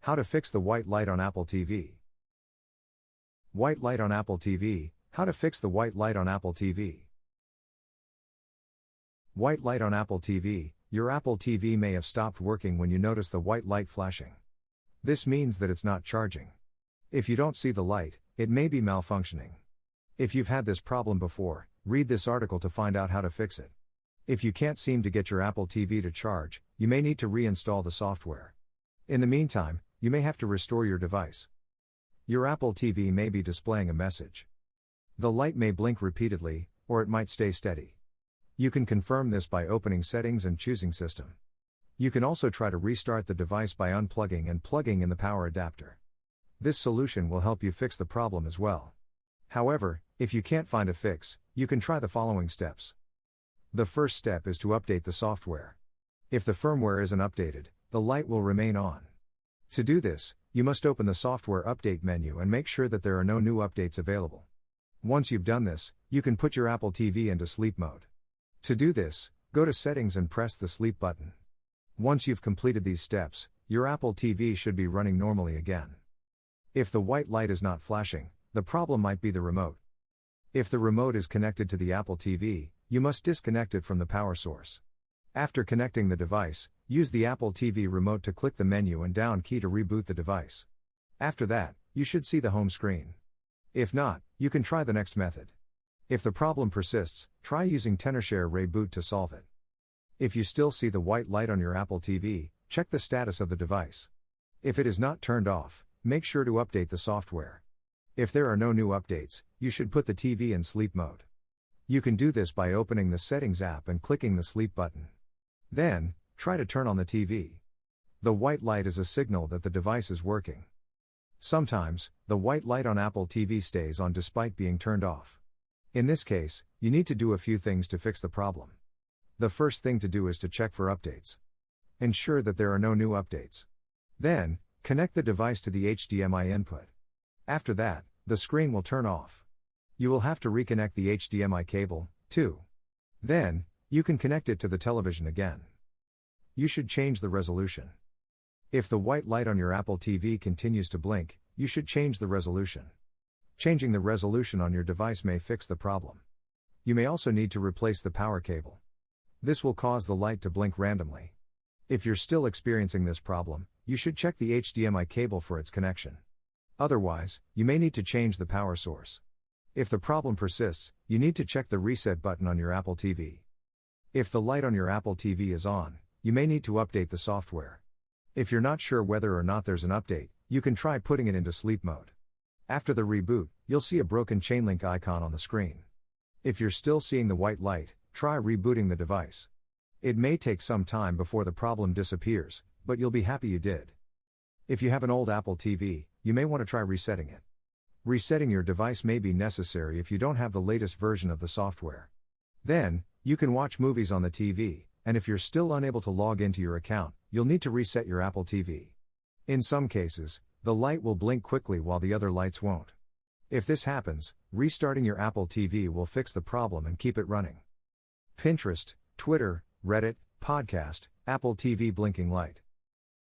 How to fix the white light on Apple TV. White light on Apple TV. How to fix the white light on Apple TV. White light on Apple TV. Your Apple TV may have stopped working when you notice the white light flashing. This means that it's not charging. If you don't see the light, it may be malfunctioning. If you've had this problem before, read this article to find out how to fix it. If you can't seem to get your Apple TV to charge, you may need to reinstall the software. In the meantime, you may have to restore your device. Your Apple TV may be displaying a message. The light may blink repeatedly, or it might stay steady. You can confirm this by opening Settings and choosing System. You can also try to restart the device by unplugging and plugging in the power adapter. This solution will help you fix the problem as well. However, if you can't find a fix, you can try the following steps. The first step is to update the software. If the firmware isn't updated, the light will remain on. To do this, you must open the Software Update menu and make sure that there are no new updates available. Once you've done this, you can put your Apple TV into sleep mode. To do this, go to Settings and press the Sleep button. Once you've completed these steps, your Apple TV should be running normally again. If the white light is not flashing, the problem might be the remote. If the remote is connected to the Apple TV, you must disconnect it from the power source. After connecting the device, use the Apple TV remote to click the menu and down key to reboot the device. After that, you should see the home screen. If not, you can try the next method. If the problem persists, try using Tenorshare Reboot to solve it. If you still see the white light on your Apple TV, check the status of the device. If it is not turned off, make sure to update the software. If there are no new updates, you should put the TV in sleep mode. You can do this by opening the Settings app and clicking the Sleep button. Then, try to turn on the TV. The white light is a signal that the device is working. Sometimes, the white light on Apple TV stays on despite being turned off. In this case, you need to do a few things to fix the problem. The first thing to do is to check for updates. Ensure that there are no new updates. Then, connect the device to the HDMI input. After that, the screen will turn off. You will have to reconnect the HDMI cable, too. Then, you can connect it to the television again. You should change the resolution. If the white light on your Apple TV continues to blink, you should change the resolution. Changing the resolution on your device may fix the problem. You may also need to replace the power cable. This will cause the light to blink randomly. If you're still experiencing this problem, you should check the HDMI cable for its connection. Otherwise, you may need to change the power source. If the problem persists, you need to check the reset button on your Apple TV. If the light on your Apple TV is on, you may need to update the software. If you're not sure whether or not there's an update, you can try putting it into sleep mode. After the reboot, you'll see a broken chainlink icon on the screen. If you're still seeing the white light, try rebooting the device. It may take some time before the problem disappears, but you'll be happy you did. If you have an old Apple TV, you may want to try resetting it. Resetting your device may be necessary if you don't have the latest version of the software. Then, you can watch movies on the TV, and if you're still unable to log into your account, you'll need to reset your Apple TV. In some cases, the light will blink quickly while the other lights won't. If this happens, restarting your Apple TV will fix the problem and keep it running. Pinterest, Twitter, Reddit, podcast, Apple TV blinking light.